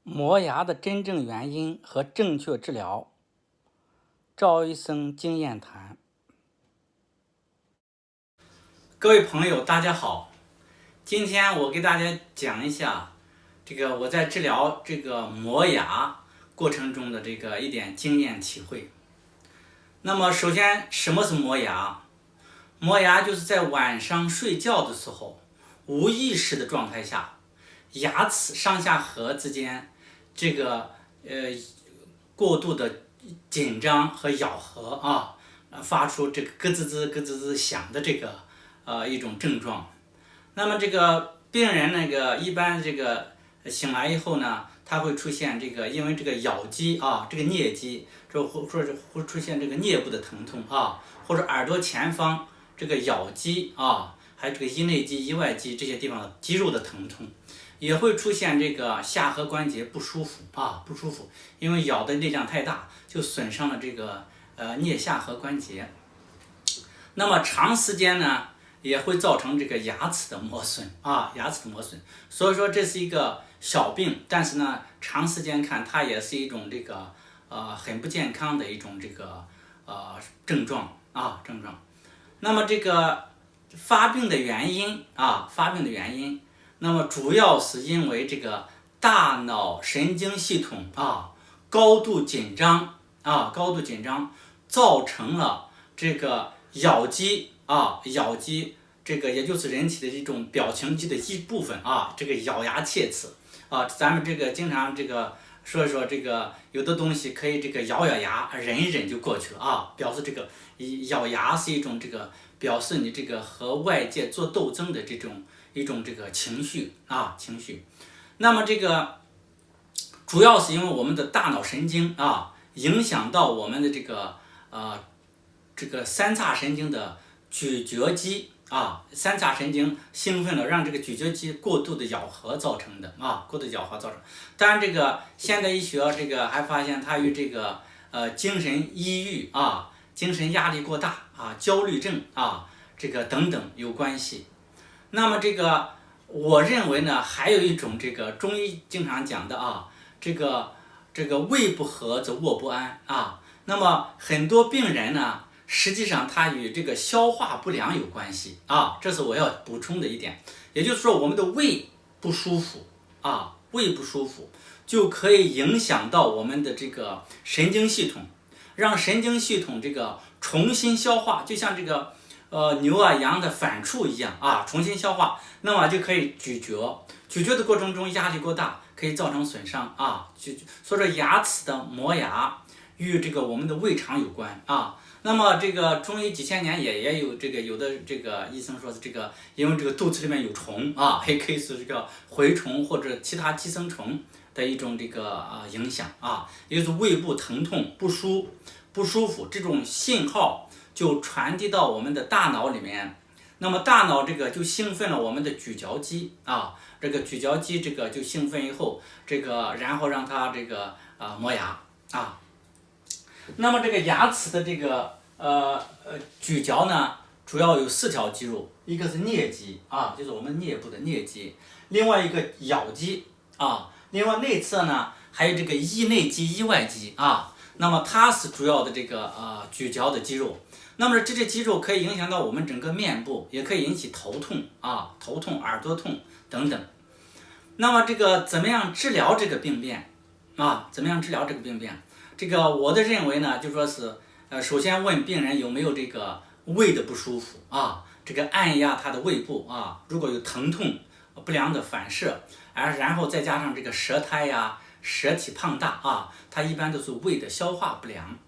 磨牙的真正原因和正确治疗，赵医生经验谈。各位朋友，大家好，今天我给大家讲一下我在治疗磨牙过程中的一点经验体会。那么首先，什么是磨牙？磨牙就是在晚上睡觉的时候，无意识的状态下，牙齿上下颌之间过度的紧张和咬合发出这个咯吱吱咯吱吱响的一种症状。那么病人一般醒来以后呢，他会出现因为咬肌颞肌或者会出现颞部的疼痛或者耳朵前方咬肌还有腞内肌、腞外肌这些地方的肌肉的疼痛。也会出现下颌关节不舒服，因为咬的力量太大，就损伤了颞下颌关节。那么长时间呢，也会造成牙齿的磨损所以说这是一个小病，但是呢，长时间看它也是一种很不健康的一种症状。那么发病的原因，那么主要是因为大脑神经系统高度紧张造成了咬肌也就是人体的一种表情肌的一部分咬牙切齿咱们经常说一说有的东西可以咬牙忍一忍就过去了表示咬牙是一种表示你和外界做斗争的一种情绪。那么主要是因为我们的大脑神经影响到我们的三叉神经的咀嚼肌三叉神经兴奋了，让咀嚼肌过度的咬合造成的当然现代医学还发现它与精神抑郁精神压力过大焦虑症等等有关系。那么我认为呢，还有一种中医经常讲的胃不和则卧不安那么很多病人呢，实际上它与消化不良有关系这是我要补充的一点。也就是说，我们的胃不舒服就可以影响到我们的神经系统，让神经系统重新消化，就像牛羊的反刍一样重新消化，那么就可以咀嚼的过程中压力过大，可以造成损伤所以说牙齿的磨牙与我们的胃肠有关那么中医几千年也有有的医生说是因为肚子里面有虫也可以是蛔虫或者其他寄生虫的一种影响也就是胃部疼痛不舒服这种信号就传递到我们的大脑里面，那么大脑就兴奋了我们的咀嚼肌咀嚼肌就兴奋以后然后让它磨牙那么牙齿的咀嚼呢，主要有4条肌肉，一个是颞肌就是我们颞部的颞肌，另外一个咬肌另外内侧呢还有腞内肌、腞外肌那么它是主要的咀嚼的肌肉。那么这些肌肉可以影响到我们整个面部，也可以引起头痛耳朵痛等等。那么怎么样治疗这个病变我的认为呢，就说是首先问病人有没有胃的不舒服按压他的胃部如果有疼痛不良的反射然后再加上舌苔舌体胖大它一般都是胃的消化不良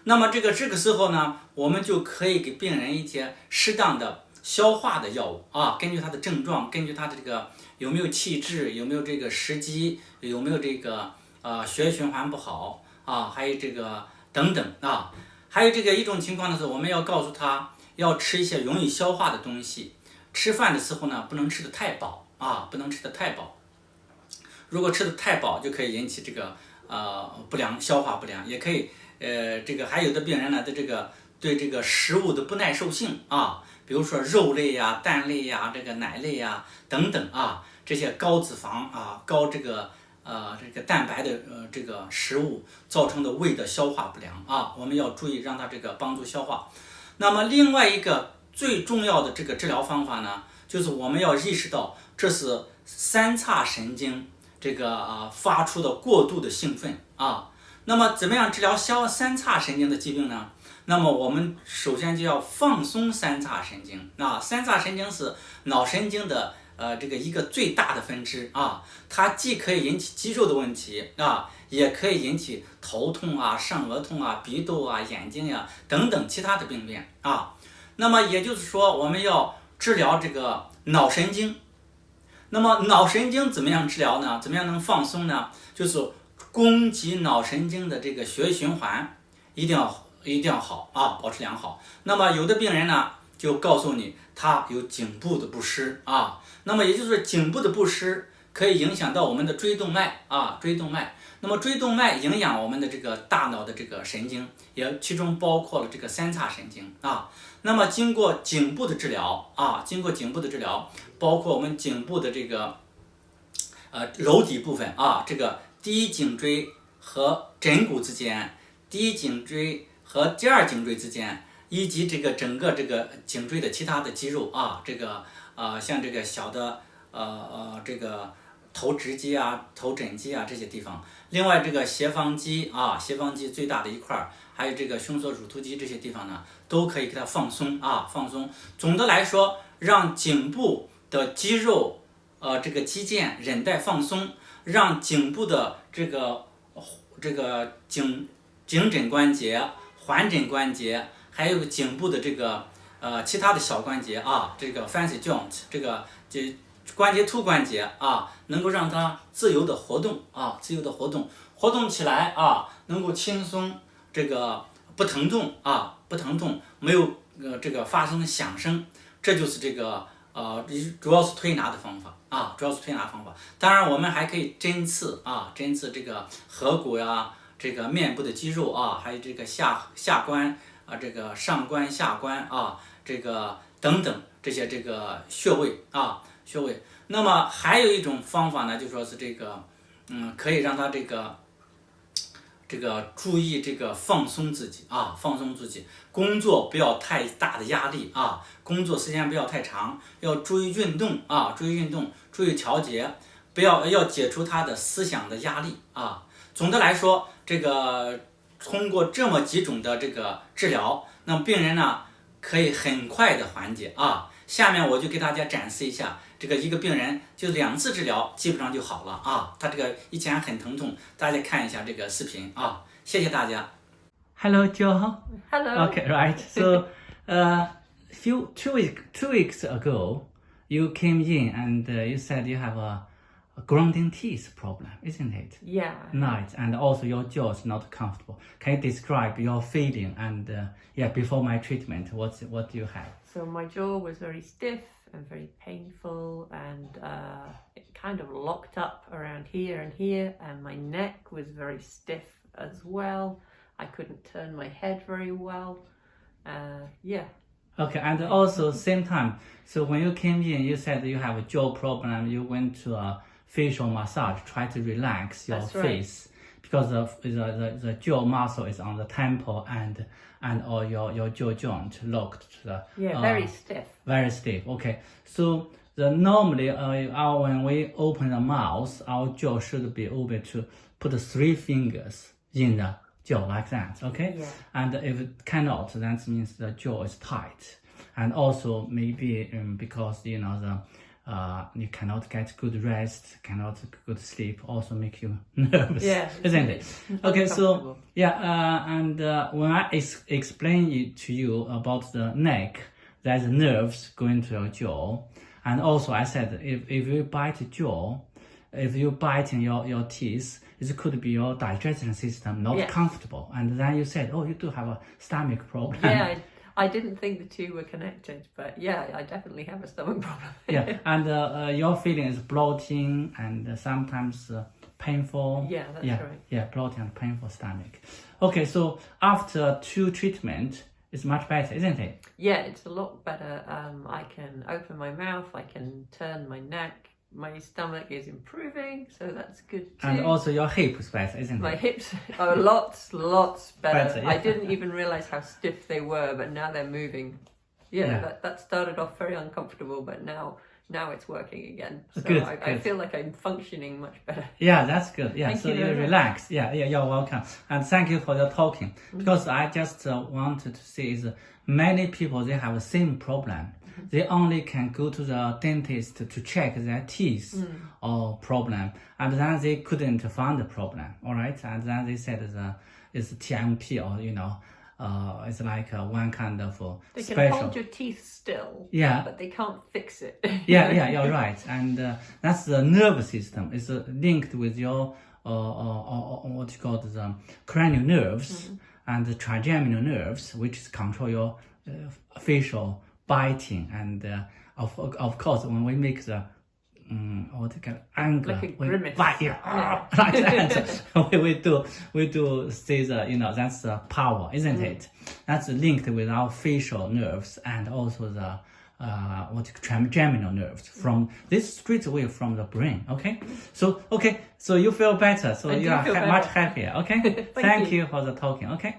那么这个时候呢，我们就可以给病人一些适当的消化的药物根据他的症状，根据他的有没有气滞，有没有食积，有没有血液循环不好还有等等还有一种情况呢，是我们要告诉他要吃一些容易消化的东西，吃饭的时候呢不能吃得太饱如果吃得太饱就可以引起消化不良，也可以还有的病人呢对食物的不耐受性比如说肉类蛋类奶类等等这些高脂肪啊、高这个蛋白的这个食物造成的胃的消化不良啊，我们要注意让它这个帮助消化。那么另外一个最重要的这个治疗方法呢，就是我们要意识到这是三叉神经这个发出的过度的兴奋啊。那么怎么样治疗三叉神经的疾病呢？那么我们首先就要放松三叉神经啊。三叉神经是脑神经的这个一个最大的分支啊，它既可以引起肌肉的问题啊，也可以引起头痛啊、上颚痛啊、鼻窦啊、眼睛呀等等其他的病变啊。那么也就是说，我们要治疗这个脑神经。那么脑神经怎么样治疗呢？怎么样能放松呢？就是供给脑神经的这个血液循环一定要好啊，保持良好。那么有的病人呢，就告诉你他有颈部的不适啊。那么也就是颈部的不适可以影响到我们的椎动脉啊，椎动脉。那么椎动脉影响我们的这个大脑的这个神经，也其中包括了这个三叉神经啊。那么经过颈部的治疗啊，包括我们颈部的这个楼底部分啊，这个第一颈椎和枕骨之间，第一颈椎和第二颈椎之间，以及这个整个这个颈椎的其他的肌肉啊，这个像这个小的这个头直肌啊、头枕肌啊这些地方，另外这个斜方肌啊，斜方肌最大的一块，还有这个胸锁乳突肌这些地方呢，都可以给它放松啊，放松。总的来说，让颈部的肌肉这个肌腱、韧带放松，让颈部的这个颈枕关节、环枕关节，还有颈部的这个其他的小关节啊，这个 fancy joint 这个关节突关节啊，能够让它自由的活动啊，活动起来啊，能够轻松这个不疼痛啊，没有这个发生响声，这就是这个主要是推拿的方法啊，当然我们还可以针刺这个颌骨呀，这个面部的肌肉啊，还有这个下关啊，这个上关下关啊，这个等等这些这个穴位。那么还有一种方法呢，就说是这个可以让他这个注意这个放松自己，工作不要太大的压力啊，工作时间不要太长，要注意运动啊，注意调节，要解除他的思想的压力啊。总的来说，这个通过这么几种的这个治疗，那么病人呢可以很快的缓解啊。下面我就给大家展示一下，这个一个病人就2次治疗基本上就好了啊。他这个以前很疼痛，大家看一下这个视频啊。谢谢大家。Hello, Joe. Hello. Okay, right. So, two weeks ago, you came in and you said you have a grinding teeth problem, isn't it? Yeah. Nice. And also your jaw is not comfortable. Can you describe your feeling and before my treatment, what do you have? So my jaw was very stiff and very painful, and it kind of locked up around here and here, and my neck was very stiff as well. I couldn't turn my head very well. Yeah. Okay, and also same time, so when you came in, you said you have a jaw problem, you went to a facial massage, try to relax your face, because of the jaw muscle is on the temple and or your jaw joint locked to the very stiff. Very stiff. Okay, so normally when we open the mouth, our jaw should be able to put 3 fingers in the jaw like that. Okay, yeah. And if it cannot, that means the jaw is tight, and also maybe because you cannot get good rest, cannot good sleep, also make you nervous, isn't it? Okay, so and when I explain it to you about the neck, there's nerves going to your jaw, and also I said if you bite jaw, if you bite in your teeth, it could be your digestion system not comfortable, and then you said, oh, you do have a stomach problem. Yeah. I didn't think the two were connected, but yeah, I definitely have a stomach problem. And your feeling is bloating and sometimes painful. Yeah, that's right. Yeah, bloating and painful stomach. Okay, so after 2 treatments, it's much better, isn't it? Yeah, it's a lot better. I can open my mouth, I can turn my neck, my stomach is improving, so that's good too. And also your hip is better, isn't My it? hips are lots better. Better, yeah. I didn't even realize how stiff they were, but now they're moving. Yeah, Yeah. That started off very uncomfortable, but now it's working again. So Good, I good. feel like I'm functioning much better. Yeah, that's good. Yeah, Thank so you you very much. relax. Yeah, you're welcome. And thank you for the talking. Because I just wanted to say is many people, they have the same problem. They only can go to the dentist to check their teeth or problem, and then they couldn't find the problem. All right, and then they said it's TMP, or it's like one kind of They can special. hold your teeth still, Yeah. but they can't fix it. Yeah, you're right. And that's the nervous system. It's linked with your what you call the cranial nerves and the trigeminal nerves, which is control your facial biting. And of course, when we make the what you call anger, Like a we grimace. bite, like that. we do say that's the power, isn't it? That's linked with our facial nerves and also the trigeminal nerves from this straight away from the brain. Okay, so you feel better, so I you do are feel much better. happier. Okay, Thank thank you. you for the talking. Okay.